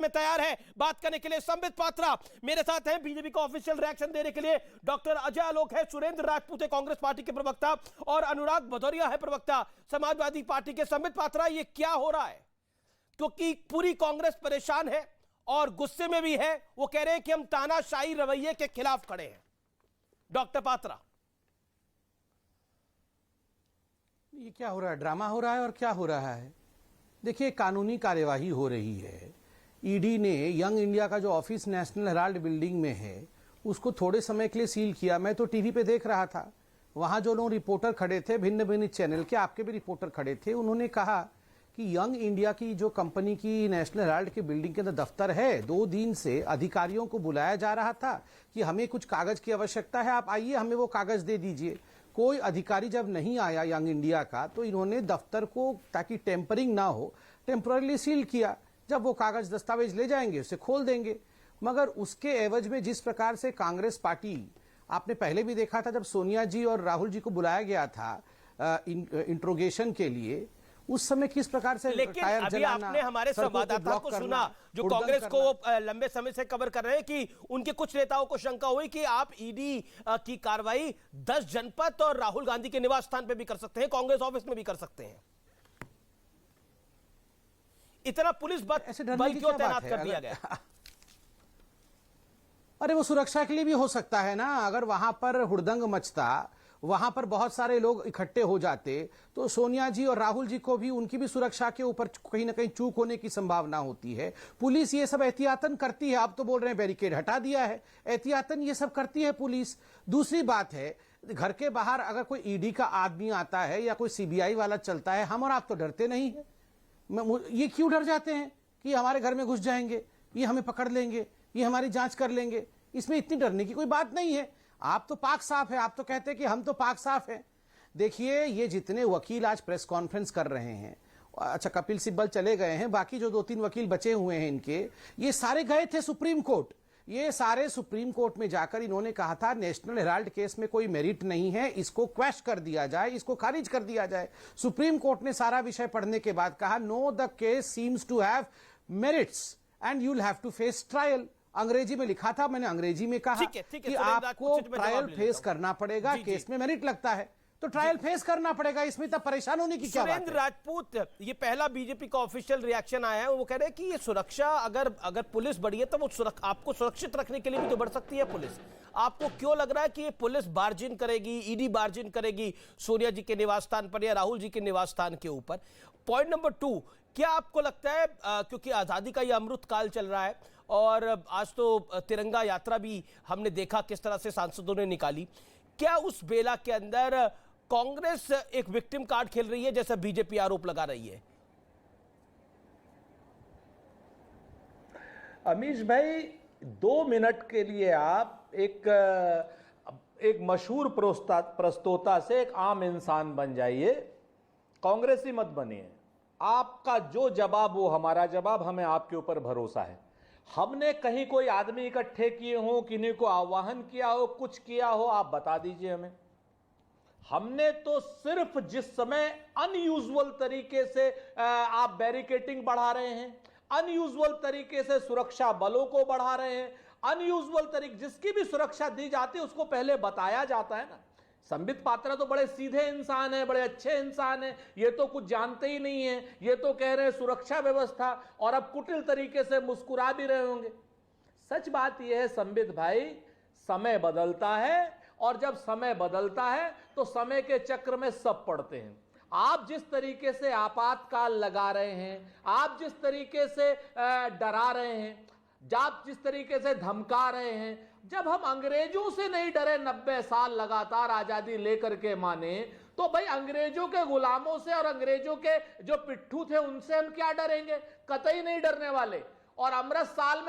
में तैयार है बात करने के लिए संबित पात्रा मेरे साथ हैं। बीजेपी का ऑफिशियल रिएक्शन देने के लिए डॉक्टर अजय आलोक है, सुरेंद्र राजपूत है कांग्रेस पार्टी के प्रवक्ता और अनुराग भदौरिया है प्रवक्ता समाजवादी पार्टी के। संबित पात्रा, ये क्या हो रहा है? क्योंकि पूरी कांग्रेस परेशान है और गुस्से में भी है। वो कह रहे हैं कि हम तानाशाही रवैये के खिलाफ खड़े हैं। डॉक्टर पात्रा, ये क्या हो रहा है? ड्रामा हो रहा है और क्या हो रहा है? देखिए, कानूनी कार्यवाही हो रही है। ईडी ने यंग इंडिया का जो ऑफिस नेशनल हेराल्ड बिल्डिंग में है उसको थोड़े समय के लिए सील किया। मैं तो टीवी पे देख रहा था, वहां जो लोग रिपोर्टर खड़े थे भिन्न भिन्न चैनल के, आपके भी रिपोर्टर खड़े थे, उन्होंने कहा कि यंग इंडिया की जो कंपनी की नेशनल हेराल्ड की बिल्डिंग के अंदर दफ्तर है, 2 दिन से अधिकारियों को बुलाया जा रहा था कि हमें कुछ कागज की आवश्यकता है, आप आइए हमें वो कागज दे दीजिए। कोई अधिकारी जब नहीं आया यंग इंडिया का, तो इन्होंने दफ्तर को, ताकि टेम्परिंग ना हो, टेम्पररी सील किया। जब वो कागज दस्तावेज ले जाएंगे उसे खोल देंगे। मगर उसके एवज में जिस प्रकार से कांग्रेस पार्टी, आपने पहले भी देखा था जब सोनिया जी और राहुल जी को बुलाया गया था इंट्रोगेशन के लिए, उस समय किस प्रकार से लेकिन टायर अभी जलाना, आपने हमारे संवाददाता को सुना जो कांग्रेस को लंबे समय से कवर कर रहे हैं कि उनके कुछ नेताओं को शंका हुई कि आप ईडी की कार्रवाई 10 जनपद और राहुल गांधी के निवास स्थान पे भी कर सकते हैं, कांग्रेस ऑफिस में भी कर सकते हैं। इतना पुलिस बल क्यों तैनात कर दिया गया? अरे वो सुरक्षा के लिए भी हो सकता है ना। अगर वहां पर हुड़दंग मचता, वहां पर बहुत सारे लोग इकट्ठे हो जाते, तो सोनिया जी और राहुल जी को भी, उनकी भी सुरक्षा के ऊपर कहीं ना कहीं चूक होने की संभावना होती है। पुलिस ये सब एहतियातन करती है। आप तो बोल रहे हैं बैरिकेड हटा दिया है, एहतियातन ये सब करती है पुलिस। दूसरी बात है, घर के बाहर अगर कोई ईडी का आदमी आता है या कोई सीबीआई वाला चलता है, हम और आप तो डरते नहीं है। ये क्यों डर जाते हैं कि हमारे घर में घुस जाएंगे, ये हमें पकड़ लेंगे, ये हमारी जांच कर लेंगे? इसमें इतनी डरने की कोई बात नहीं है। आप तो पाक साफ है, आप तो कहते हैं कि हम तो पाक साफ हैं। देखिए, ये जितने वकील आज प्रेस कॉन्फ्रेंस कर रहे हैं, अच्छा कपिल सिब्बल चले गए हैं, बाकी जो 2-3 वकील बचे हुए हैं इनके, ये सारे गए थे सुप्रीम कोर्ट। ये सारे सुप्रीम कोर्ट में जाकर इन्होंने कहा था नेशनल हेराल्ड केस में कोई मेरिट नहीं है, इसको क्वैश कर दिया जाए, इसको खारिज कर दिया जाए। सुप्रीम कोर्ट ने सारा विषय पढ़ने के बाद कहा, no the case seems to have merits and you will have to face trial. अंग्रेजी में लिखा था, मैंने अंग्रेजी में कहा कि आपको ट्रायल फेस करना पड़ेगा। केस में मेरिट लगता है तो ट्रायल फेस करना पड़ेगा, इसमें तब परेशान होने की क्या बात है? सुरेंद्र राजपूत, ये पहला बीजेपी का ऑफिशियल रिएक्शन आया है। वो कह रहे हैं कि ये सुरक्षा, अगर पुलिस बढ़ी है तो वो आपको सुरक्षित रखने के लिए भी तो बढ़ सकती है पुलिस। आपको क्यों लग रहा है कि ये पुलिस बार्जिन करेगी, ईडी बार्जिन करेगी सोनिया जी के निवास स्थान पर या राहुल जी के निवास स्थान के ऊपर? पॉइंट नंबर 2, क्या आपको लगता है, क्योंकि आजादी का ये अमृत काल चल रहा है और आज तो तिरंगा यात्रा भी हमने देखा किस तरह से सांसदों ने निकाली, क्या उस बेला के अंदर कांग्रेस एक विक्टिम कार्ड खेल रही है जैसा बीजेपी आरोप लगा रही है? अमीश भाई, 2 मिनट के लिए आप एक मशहूर प्रस्तोता से एक आम इंसान बन जाइए, कांग्रेसी मत बनिए। आपका जो जवाब वो हमारा जवाब, हमें आपके ऊपर भरोसा है। हमने कहीं कोई आदमी इकट्ठे किए हो, किन्हीं को आह्वान किया हो, कुछ किया हो, आप बता दीजिए हमें। हमने तो सिर्फ जिस समय अनयूजुअल तरीके से आप बैरिकेटिंग बढ़ा रहे हैं, अनयूजुअल तरीके से सुरक्षा बलों को बढ़ा रहे हैं, अनयूजुअल तरीके, जिसकी भी सुरक्षा दी जाती है उसको पहले बताया जाता है ना। संबित पात्रा तो बड़े सीधे इंसान है, बड़े अच्छे इंसान है, ये तो कुछ जानते ही नहीं है, ये तो कह रहे हैं सुरक्षा व्यवस्था, और अब कुटिल तरीके से मुस्कुरा भी रहे होंगे। सच बात यह है संबित भाई, समय बदलता है और जब समय बदलता है तो समय के चक्र में सब पड़ते हैं। आप जिस तरीके से आपातकाल लगा रहे हैं, आप जिस तरीके से डरा रहे हैं, आप जिस तरीके से धमका रहे हैं, जब हम अंग्रेजों से नहीं डरे 90 साल लगातार आजादी लेकर के माने, तो भाई अंग्रेजों के गुलामों से और अंग्रेजों के जो पिट्ठू थे उनसे हम क्या डरेंगे? कतई नहीं डरने वाले। और अमृत काल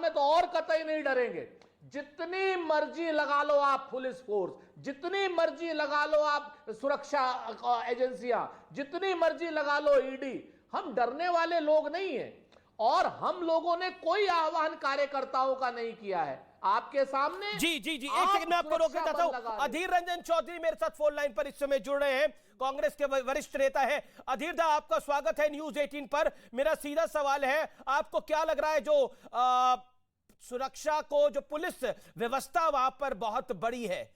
में तो और कतई नहीं डरेंगे। जितनी मर्जी लगा लो आप पुलिस फोर्स, जितनी मर्जी लगा लो आप सुरक्षा एजेंसियां, जितनी मर्जी लगा लो ईडी, हम डरने वाले लोग नहीं हैं। और हम लोगों ने कोई आह्वान कार्यकर्ताओं का नहीं किया है। आपके सामने जी जी जी, एक आप सेकंड में आपको रोकना सुरक्षा चाहता बल लगा हूं। रहे अधीर रंजन चौधरी मेरे साथ फोन लाइन पर इस समय जुड़ रहे हैं, कांग्रेस के वरिष्ठ नेता है। अधीर दा, आपका स्वागत है न्यूज 18 पर। मेरा सीधा सवाल है, आपको क्या लग रहा है जो सुरक्षा को, जो पुलिस व्यवस्था वहां पर बहुत बड़ी है,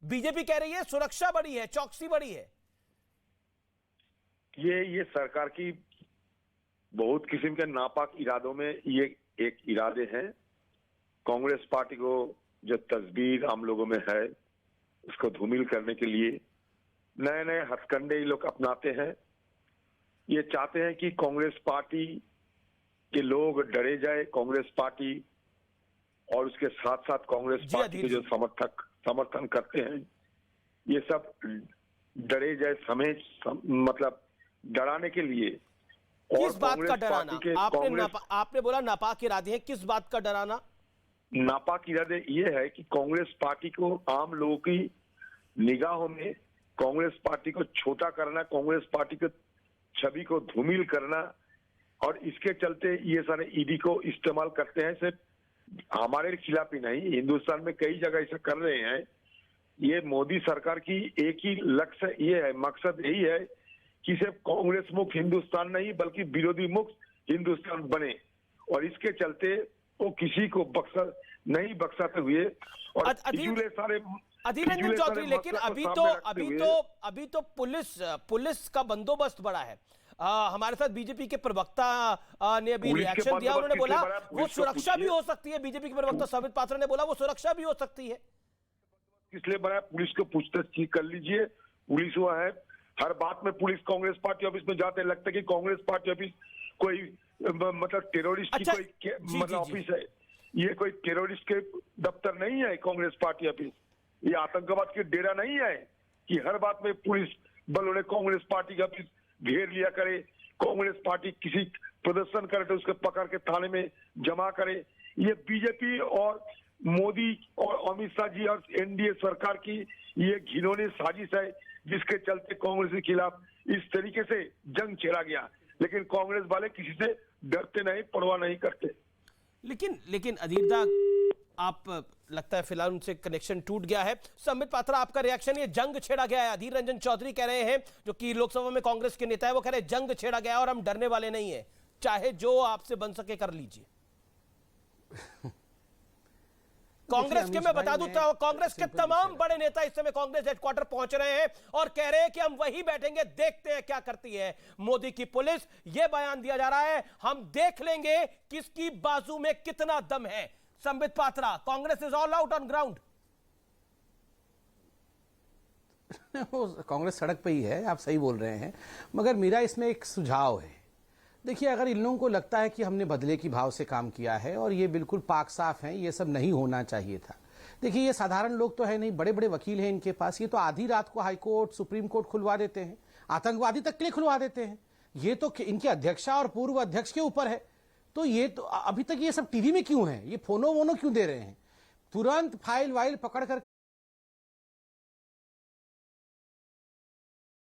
बीजेपी कह रही है सुरक्षा बड़ी है, चौकसी बड़ी है। ये सरकार की बहुत किस्म के नापाक इरादों में ये एक इरादे हैं। कांग्रेस पार्टी को जो तस्वीर आम लोगों में है उसको धूमिल करने के लिए नए नए हथकंडे ये लोग अपनाते हैं। ये चाहते हैं कि कांग्रेस पार्टी के लोग डरे जाए, कांग्रेस पार्टी और उसके साथ साथ कांग्रेस पार्टी के जो समर्थन करते हैं ये सब डरे जाए, मतलब डराने के लिए। किस बात का डराना? आपने बोला नापाक इरादे हैं, किस बात का डराना? नापाक इरादे ये है कि कांग्रेस पार्टी को आम लोगों की निगाहों में कांग्रेस पार्टी को छोटा करना, कांग्रेस पार्टी की छवि को धूमिल करना, और इसके चलते ये सारे ईडी को इस्तेमाल करते हैं। सिर्फ हमारे खिलाफ ही नहीं, हिंदुस्तान में कई जगह ऐसा कर रहे हैं। ये मोदी सरकार की एक ही लक्ष्य ये है, मकसद यही है कि सिर्फ कांग्रेस मुक्त हिंदुस्तान नहीं बल्कि विरोधी मुक्त हिंदुस्तान बने, और इसके चलते वो किसी को नहीं बख्शाते हुए और सारे अधीर रंजन चौधरी, लेकिन अभी तो पुलिस का बंदोबस्त बड़ा है। हमारे साथ बीजेपी के प्रवक्ता ने अभी रिएक्शन दिया, उन्होंने बोला वो सुरक्षा भी हो सकती है। बीजेपी के प्रवक्ता संबित पात्रा ने बोला वो सुरक्षा भी हो सकती है। इसलिए बड़ा पुलिस को पूछताछ कर लीजिए। पुलिस हुआ है, हर बात में पुलिस कांग्रेस पार्टी ऑफिस में जाते लगता है कि कांग्रेस पार्टी ऑफिस कोई मतलब टेररिस्ट की कोई मतलब ऑफिस है। ये कोई टेररिस्ट के दफ्तर नहीं है कांग्रेस पार्टी ऑफिस। ये आतंकवाद के डेरा नहीं है कि हर बात में पुलिस बलों ने कांग्रेस पार्टी का ऑफिस घेर लिया करे, कांग्रेस पार्टी किसी प्रदर्शन करे तो उसको पकड़ के थाने में जमा करे। ये बीजेपी और मोदी और अमित शाह जी और एनडीए सरकार की ये घिनौनी साजिश है, जिसके चलते कांग्रेस के खिलाफ इस तरीके से जंग छेड़ा गया। लेकिन कांग्रेस वाले किसी से डरते नहीं, परवाह नहीं करते। लेकिन अधीर दा, आप लगता है फिलहाल उनसे कनेक्शन टूट गया है। संबित पात्रा, आपका रिएक्शन? ये जंग छेड़ा गया है, अधीर रंजन चौधरी कह रहे हैं, जो कि लोकसभा में कांग्रेस के नेता है, वो कह रहे हैं जंग छेड़ा गया और हम डरने वाले नहीं है, चाहे जो आपसे बन सके कर लीजिए। कांग्रेस के, मैं बता दूं, कांग्रेस के तमाम बड़े नेता इस समय कांग्रेस हेडक्वार्टर पहुंच रहे हैं और कह रहे हैं कि हम वही बैठेंगे, देखते हैं क्या करती है मोदी की पुलिस। यह बयान दिया जा रहा है, हम देख लेंगे किसकी बाजू में कितना दम है। Sambit Patra, Congress is all out on ground. Congress सड़क पे ही है, आप सही बोल रहे हैं, मगर मेरा इसमें एक सुझाव है। देखिए, अगर इन लोगों को लगता है कि हमने बदले की भाव से काम किया है और ये बिल्कुल पाक साफ हैं, ये सब नहीं होना चाहिए था। देखिए, ये साधारण लोग तो है नहीं, बड़े बड़े वकील हैं इनके पास। ये तो आधी रात को हाई कोर्ट, सुप्रीम कोर्ट खुलवा देते हैं, आतंकवादी तक के लिए खुलवा देते हैं। ये तो इनके अध्यक्षा और पूर्व अध्यक्ष के ऊपर है। तो ये तो अभी तक ये सब टीवी में क्यों है? ये फोनो वोनो क्यों दे रहे हैं? तुरंत फाइल वाइल पकड़ कर